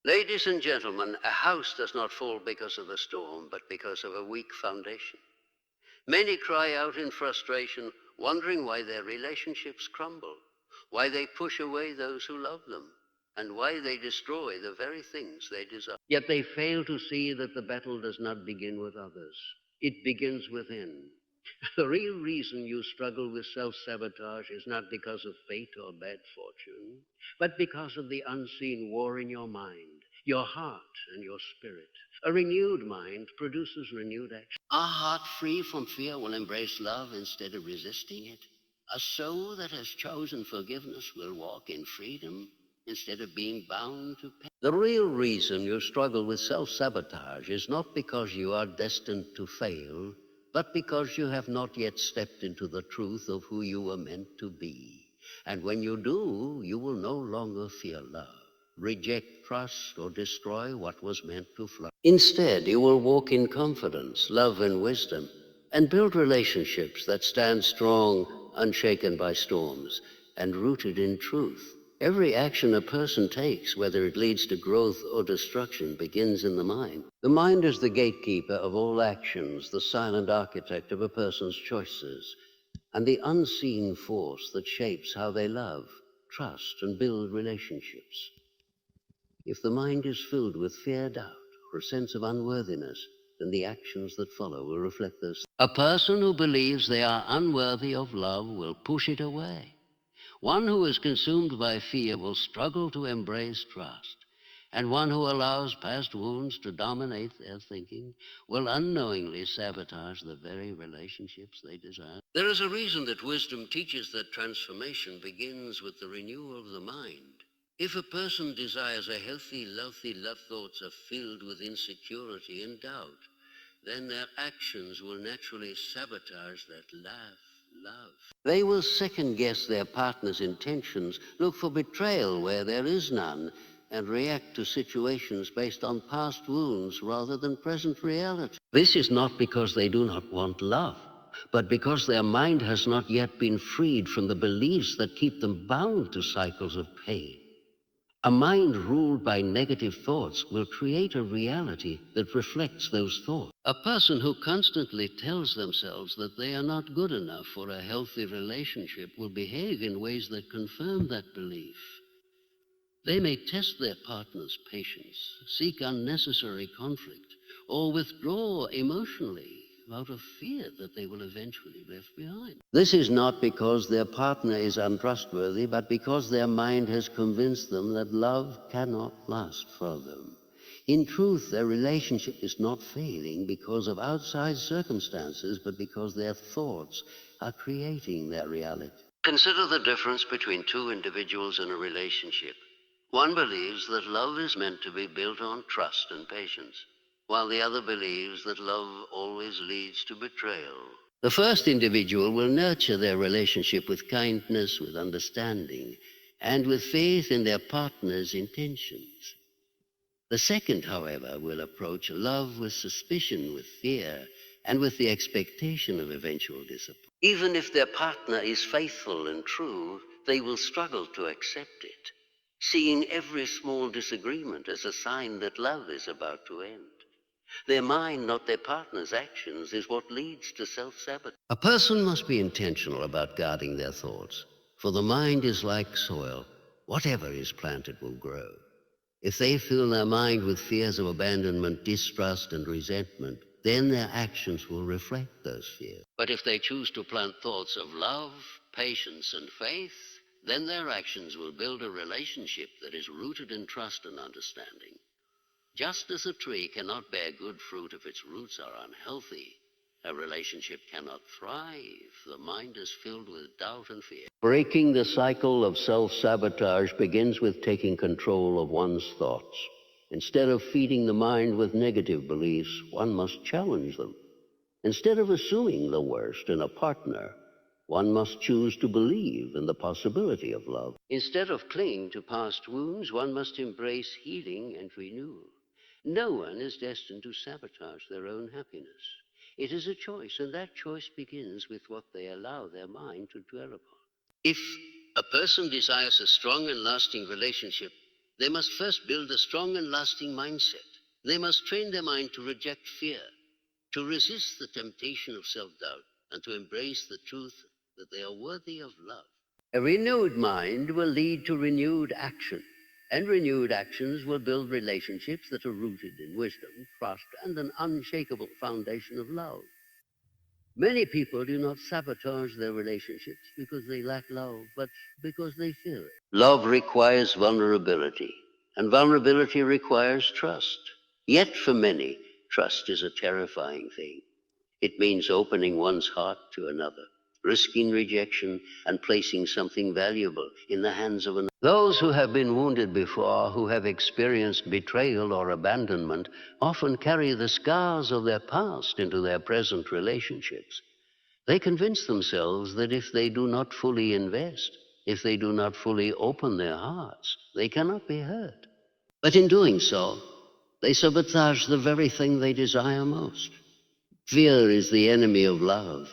Ladies and gentlemen, a house does not fall because of a storm, but because of a weak foundation. Many cry out in frustration, wondering why their relationships crumble, why they push away those who love them, and why they destroy the very things they desire. Yet they fail to see that the battle does not begin with others. It begins within. The real reason you struggle with self-sabotage is not because of fate or bad fortune, but because of the unseen war in your mind, your heart, and your spirit. A renewed mind produces renewed action. A heart free from fear will embrace love instead of resisting it. A soul that has chosen forgiveness will walk in freedom instead of being bound to pain. The real reason you struggle with self-sabotage is not because you are destined to fail, but because you have not yet stepped into the truth of who you were meant to be. And when you do, you will no longer fear love, reject trust, or destroy what was meant to flourish. Instead, you will walk in confidence, love, and wisdom, and build relationships that stand strong, unshaken by storms, and rooted in truth. Every action a person takes, whether it leads to growth or destruction, begins in the mind. The mind is the gatekeeper of all actions, the silent architect of a person's choices, and the unseen force that shapes how they love, trust, and build relationships. If the mind is filled with fear, doubt, or a sense of unworthiness, then the actions that follow will reflect those. A person who believes they are unworthy of love will push it away. One who is consumed by fear will struggle to embrace trust, and one who allows past wounds to dominate their thinking will unknowingly sabotage the very relationships they desire. There is a reason that wisdom teaches that transformation begins with the renewal of the mind. If a person desires a healthy, love thoughts are filled with insecurity and doubt, then their actions will naturally sabotage that love. They will second guess their partner's intentions, look for betrayal where there is none, and react to situations based on past wounds rather than present reality. This is not because they do not want love, but because their mind has not yet been freed from the beliefs that keep them bound to cycles of pain. A mind ruled by negative thoughts will create a reality that reflects those thoughts. A person who constantly tells themselves that they are not good enough for a healthy relationship will behave in ways that confirm that belief. They may test their partner's patience, seek unnecessary conflict, or withdraw emotionally out of fear that they will eventually be left behind. This is not because their partner is untrustworthy, but because their mind has convinced them that love cannot last for them. In truth, their relationship is not failing because of outside circumstances, but because their thoughts are creating their reality. Consider the difference between two individuals in a relationship. One believes that love is meant to be built on trust and patience, while the other believes that love always leads to betrayal. The first individual will nurture their relationship with kindness, with understanding, and with faith in their partner's intentions. The second, however, will approach love with suspicion, with fear, and with the expectation of eventual disappointment. Even if their partner is faithful and true, they will struggle to accept it, seeing every small disagreement as a sign that love is about to end. Their mind, not their partner's actions, is what leads to self-sabotage. A person must be intentional about guarding their thoughts, for the mind is like soil. Whatever is planted will grow. If they fill their mind with fears of abandonment, distrust, and resentment, then their actions will reflect those fears. But if they choose to plant thoughts of love, patience, and faith, then their actions will build a relationship that is rooted in trust and understanding. Just as a tree cannot bear good fruit if its roots are unhealthy, a relationship cannot thrive if the mind is filled with doubt and fear. Breaking the cycle of self-sabotage begins with taking control of one's thoughts. Instead of feeding the mind with negative beliefs, one must challenge them. Instead of assuming the worst in a partner, one must choose to believe in the possibility of love. Instead of clinging to past wounds, one must embrace healing and renewal. No one is destined to sabotage their own happiness. It is a choice, and that choice begins with what they allow their mind to dwell upon. If a person desires a strong and lasting relationship, They must first build a strong and lasting mindset. They must train their mind to reject fear, to resist the temptation of self-doubt, and to embrace the truth that they are worthy of love. A renewed mind will lead to renewed action, and renewed actions will build relationships that are rooted in wisdom, trust, and an unshakable foundation of love. Many people do not sabotage their relationships because they lack love, but because they fear it. Love requires vulnerability, and vulnerability requires trust. Yet for many, trust is a terrifying thing. It means opening one's heart to another, risking rejection, and placing something valuable in the hands of another. Those who have been wounded before, who have experienced betrayal or abandonment, often carry the scars of their past into their present relationships. They convince themselves that if they do not fully invest, if they do not fully open their hearts, they cannot be hurt. But in doing so, they sabotage the very thing they desire most. Fear is the enemy of love.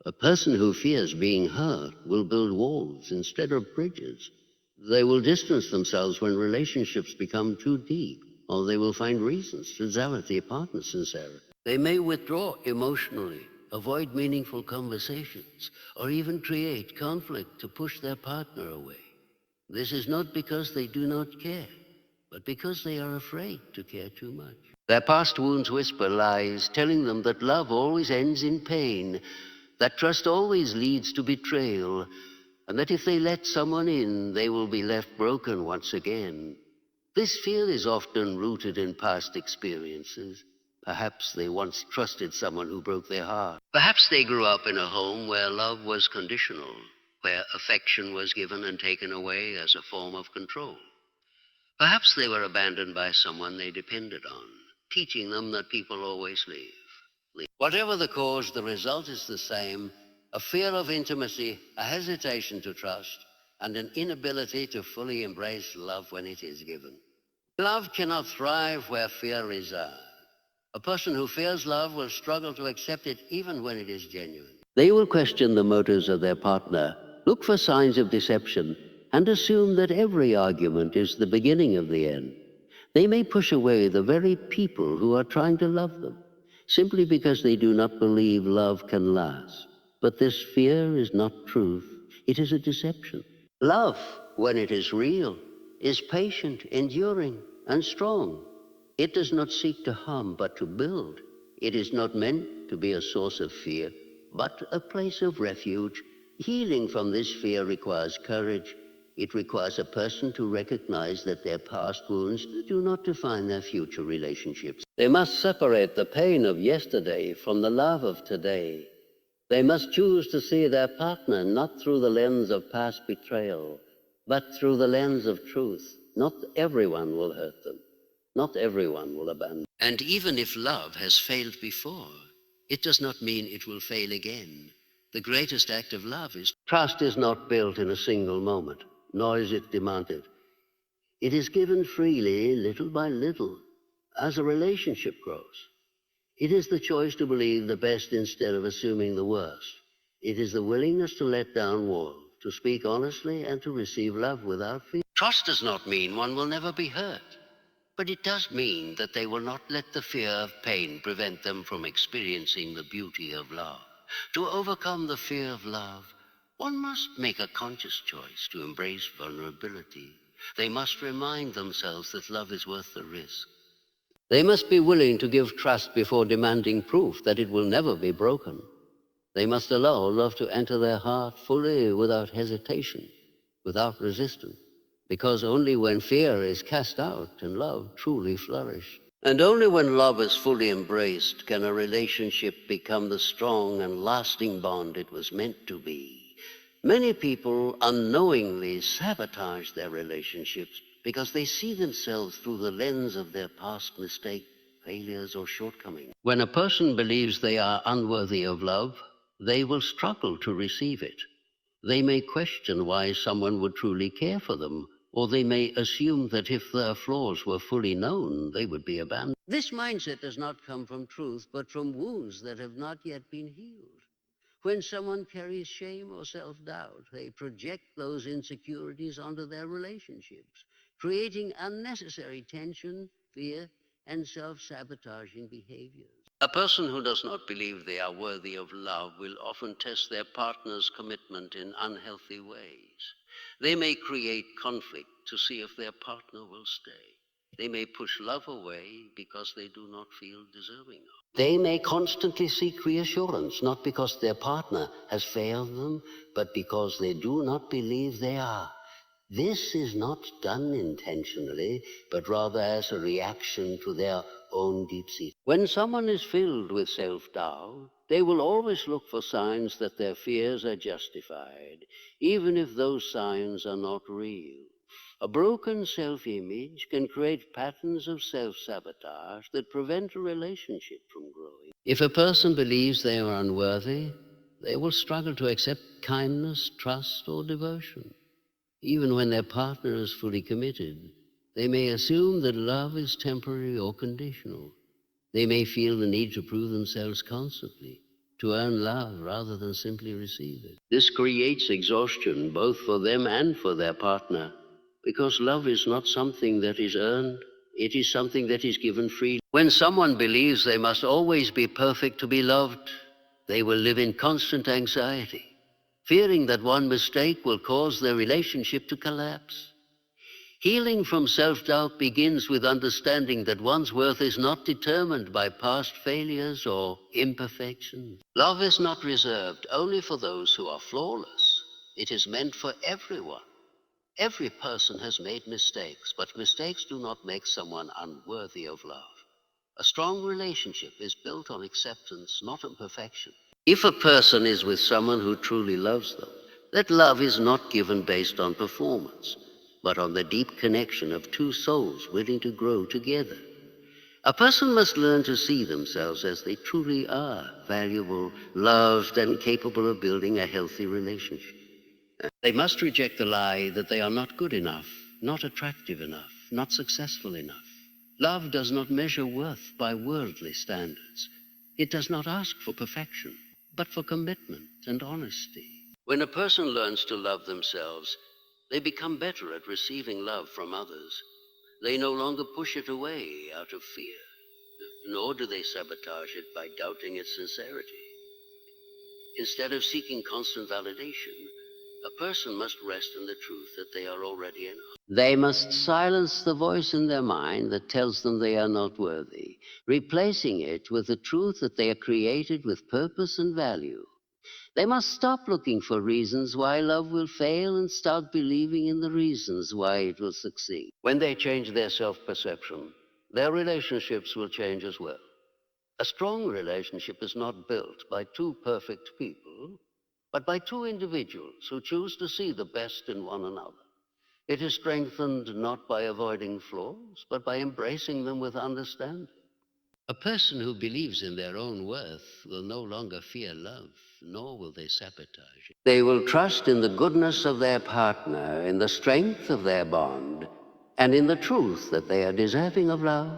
A person who fears being hurt will build walls instead of bridges. They will distance themselves when relationships become too deep, or they will find reasons to doubt their partner's sincerity. They may withdraw emotionally, avoid meaningful conversations, or even create conflict to push their partner away. This is not because they do not care, but because they are afraid to care too much. Their past wounds whisper lies, telling them that love always ends in pain, that trust always leads to betrayal, and that if they let someone in, they will be left broken once again. This fear is often rooted in past experiences. Perhaps they once trusted someone who broke their heart. Perhaps they grew up in a home where love was conditional, where affection was given and taken away as a form of control. Perhaps they were abandoned by someone they depended on, teaching them that people always leave. Whatever the cause, the result is the same: a fear of intimacy, a hesitation to trust, and an inability to fully embrace love when it is given. Love cannot thrive where fear resides. A person who fears love will struggle to accept it even when it is genuine. They will question the motives of their partner, look for signs of deception, and assume that every argument is the beginning of the end. They may push away the very people who are trying to love them, simply because they do not believe love can last. But this fear is not truth, it is a deception. Love, when it is real, is patient, enduring, and strong. It does not seek to harm, but to build. It is not meant to be a source of fear, but a place of refuge. Healing from this fear requires courage. It requires a person to recognize that their past wounds do not define their future relationships. They must separate the pain of yesterday from the love of today. They must choose to see their partner not through the lens of past betrayal, but through the lens of truth. Not everyone will hurt them. Not everyone will abandon. And even if love has failed before, it does not mean it will fail again. The greatest act of love is trust is not built in a single moment, nor is it demanded. It is given freely, little by little, as a relationship grows. It is the choice to believe the best instead of assuming the worst. It is the willingness to let down walls, to speak honestly, and to receive love without fear. Trust does not mean one will never be hurt, but it does mean that they will not let the fear of pain prevent them from experiencing the beauty of love. To overcome the fear of love, one must make a conscious choice to embrace vulnerability. They must remind themselves that love is worth the risk. They must be willing to give trust before demanding proof that it will never be broken. They must allow love to enter their heart fully, without hesitation, without resistance, because only when fear is cast out can love truly flourish. And only when love is fully embraced can a relationship become the strong and lasting bond it was meant to be. Many people unknowingly sabotage their relationships because they see themselves through the lens of their past mistakes, failures, or shortcomings. When a person believes they are unworthy of love, they will struggle to receive it. They may question why someone would truly care for them, or they may assume that if their flaws were fully known, they would be abandoned. This mindset does not come from truth, but from wounds that have not yet been healed. When someone carries shame or self-doubt, they project those insecurities onto their relationships, creating unnecessary tension, fear, and self-sabotaging behaviors. A person who does not believe they are worthy of love will often test their partner's commitment in unhealthy ways. They may create conflict to see if their partner will stay. They may push love away because they do not feel deserving of it. They may constantly seek reassurance, not because their partner has failed them, but because they do not believe they are. This is not done intentionally, but rather as a reaction to their own deep seat. When someone is filled with self-doubt, they will always look for signs that their fears are justified, even if those signs are not real. A broken self-image can create patterns of self-sabotage that prevent a relationship from growing. If a person believes they are unworthy, they will struggle to accept kindness, trust, or devotion. Even when their partner is fully committed, they may assume that love is temporary or conditional. They may feel the need to prove themselves constantly, to earn love rather than simply receive it. This creates exhaustion both for them and for their partner, because love is not something that is earned, it is something that is given freely. When someone believes they must always be perfect to be loved, they will live in constant anxiety, fearing that one mistake will cause their relationship to collapse. Healing from self-doubt begins with understanding that one's worth is not determined by past failures or imperfections. Love is not reserved only for those who are flawless. It is meant for everyone. Every person has made mistakes, but mistakes do not make someone unworthy of love. A strong relationship is built on acceptance, not on perfection. If a person is with someone who truly loves them, that love is not given based on performance, but on the deep connection of two souls willing to grow together. A person must learn to see themselves as they truly are, valuable, loved, and capable of building a healthy relationship. They must reject the lie that they are not good enough, not attractive enough, not successful enough. Love does not measure worth by worldly standards. It does not ask for perfection, but for commitment and honesty. When a person learns to love themselves, they become better at receiving love from others. They no longer push it away out of fear, nor do they sabotage it by doubting its sincerity. Instead of seeking constant validation, a person must rest in the truth that they are already enough. They must silence the voice in their mind that tells them they are not worthy, replacing it with the truth that they are created with purpose and value. They must stop looking for reasons why love will fail and start believing in the reasons why it will succeed. When they change their self-perception, their relationships will change as well. A strong relationship is not built by two perfect people, but by two individuals who choose to see the best in one another. It is strengthened not by avoiding flaws, but by embracing them with understanding. A person who believes in their own worth will no longer fear love, nor will they sabotage it. They will trust in the goodness of their partner, in the strength of their bond, and in the truth that they are deserving of love,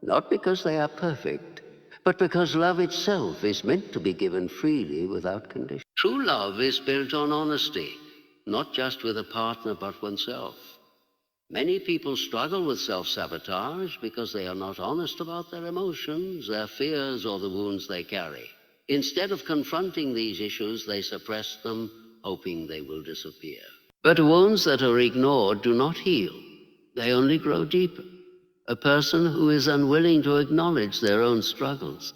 not because they are perfect, but because love itself is meant to be given freely without condition. True love is built on honesty, not just with a partner, but oneself. Many people struggle with self-sabotage because they are not honest about their emotions, their fears, or the wounds they carry. Instead of confronting these issues, they suppress them, hoping they will disappear. But wounds that are ignored do not heal. They only grow deeper. A person who is unwilling to acknowledge their own struggles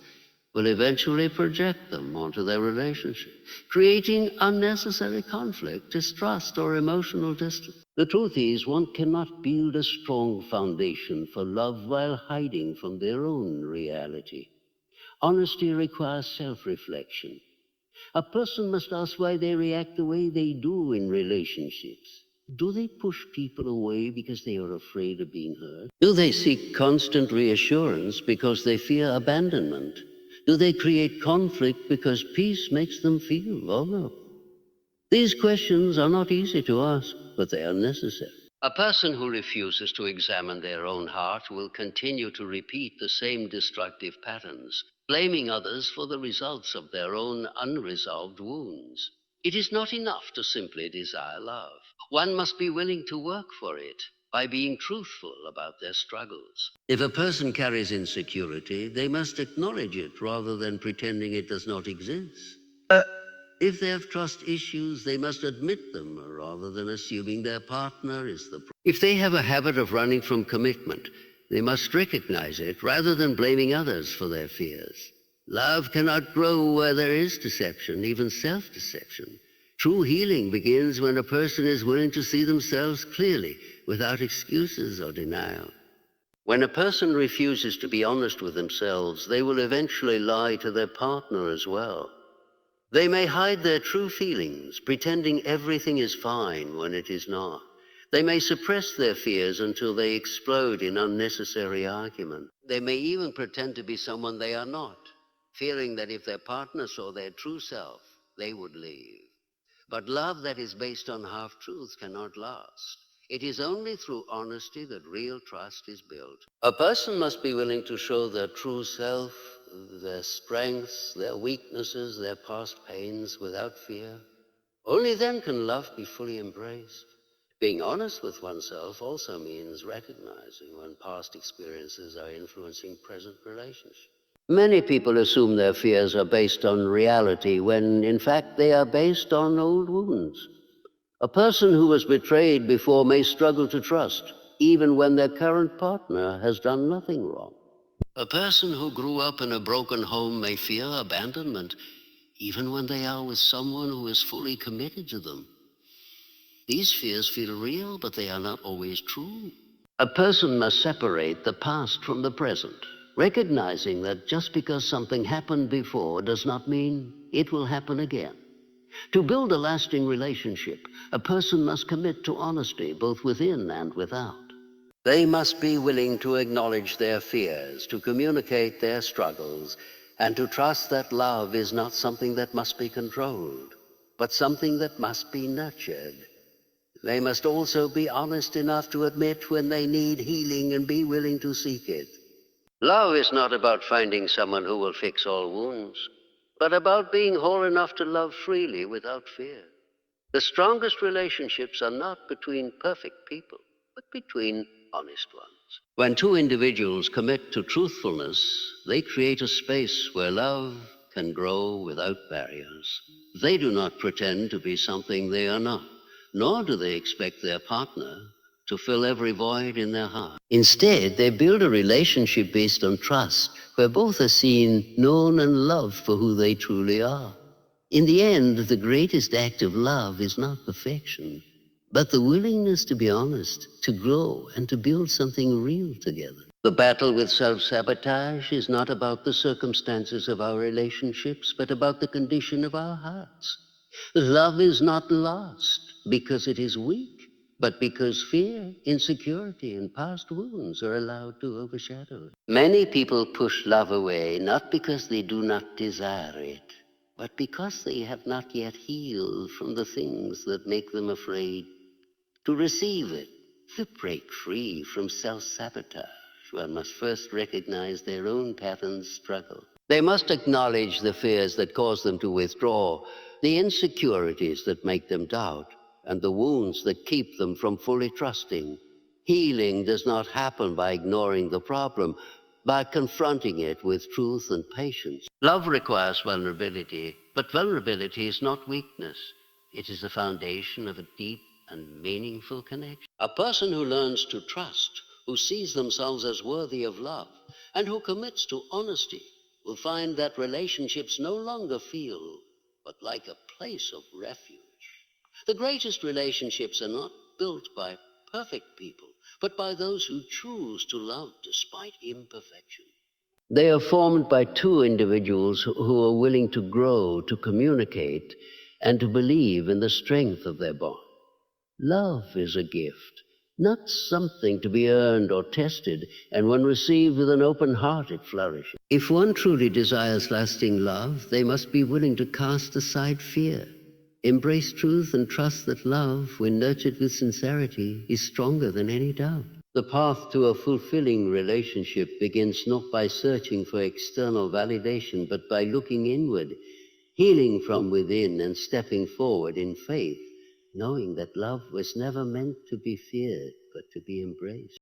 will eventually project them onto their relationship, creating unnecessary conflict, distrust, or emotional distance. The truth is, one cannot build a strong foundation for love while hiding from their own reality. Honesty requires self-reflection. A person must ask why they react the way they do in relationships. Do they push people away because they are afraid of being hurt? Do they seek constant reassurance because they fear abandonment? Do they create conflict because peace makes them feel vulnerable? These questions are not easy to ask, but they are necessary. A person who refuses to examine their own heart will continue to repeat the same destructive patterns, blaming others for the results of their own unresolved wounds. It is not enough to simply desire love. One must be willing to work for it. by being truthful about their struggles. If a person carries insecurity, they must acknowledge it rather than pretending it does not exist. If they have trust issues, they must admit them rather than assuming their partner is the problem. If they have a habit of running from commitment, they must recognize it rather than blaming others for their fears. Love cannot grow where there is deception, even self-deception. True healing begins when a person is willing to see themselves clearly, without excuses or denial. When a person refuses to be honest with themselves, they will eventually lie to their partner as well. They may hide their true feelings, pretending everything is fine when it is not. They may suppress their fears until they explode in unnecessary argument. They may even pretend to be someone they are not, fearing that if their partner saw their true self, they would leave. But love that is based on half-truths cannot last. It is only through honesty that real trust is built. A person must be willing to show their true self, their strengths, their weaknesses, their past pains without fear. Only then can love be fully embraced. Being honest with oneself also means recognizing when past experiences are influencing present relationships. Many people assume their fears are based on reality when, in fact, they are based on old wounds. A person who was betrayed before may struggle to trust, even when their current partner has done nothing wrong. A person who grew up in a broken home may fear abandonment, even when they are with someone who is fully committed to them. These fears feel real, but they are not always true. A person must separate the past from the present, recognizing that just because something happened before does not mean it will happen again. To build a lasting relationship, a person must commit to honesty both within and without. They must be willing to acknowledge their fears, to communicate their struggles, and to trust that love is not something that must be controlled, but something that must be nurtured. They must also be honest enough to admit when they need healing and be willing to seek it. Love is not about finding someone who will fix all wounds, but about being whole enough to love freely without fear. The strongest relationships are not between perfect people, but between honest ones. When two individuals commit to truthfulness, they create a space where love can grow without barriers. They do not pretend to be something they are not, nor do they expect their partner to fill every void in their heart. Instead, they build a relationship based on trust, where both are seen, known, and loved for who they truly are. In the end, the greatest act of love is not perfection, but the willingness to be honest, to grow, and to build something real together. The battle with self-sabotage is not about the circumstances of our relationships, but about the condition of our hearts. Love is not lost because it is weak, but because fear, insecurity, and past wounds are allowed to overshadow it. Many people push love away not because they do not desire it, but because they have not yet healed from the things that make them afraid to receive it. To break free from self-sabotage, one must first recognize their own patterns of struggle. They must acknowledge the fears that cause them to withdraw, the insecurities that make them doubt, and the wounds that keep them from fully trusting. Healing does not happen by ignoring the problem, by confronting it with truth and patience. Love requires vulnerability, but vulnerability is not weakness. It is the foundation of a deep and meaningful connection. A person who learns to trust, who sees themselves as worthy of love, and who commits to honesty will find that relationships no longer feel but like a place of refuge. The greatest relationships are not built by perfect people, but by those who choose to love despite imperfection. They are formed by two individuals who are willing to grow, to communicate, and to believe in the strength of their bond. Love is a gift, not something to be earned or tested, and when received with an open heart, it flourishes. If one truly desires lasting love, they must be willing to cast aside fear, embrace truth, and trust that love, when nurtured with sincerity, is stronger than any doubt. The path to a fulfilling relationship begins not by searching for external validation, but by looking inward, healing from within, and stepping forward in faith, knowing that love was never meant to be feared. but to be embraced.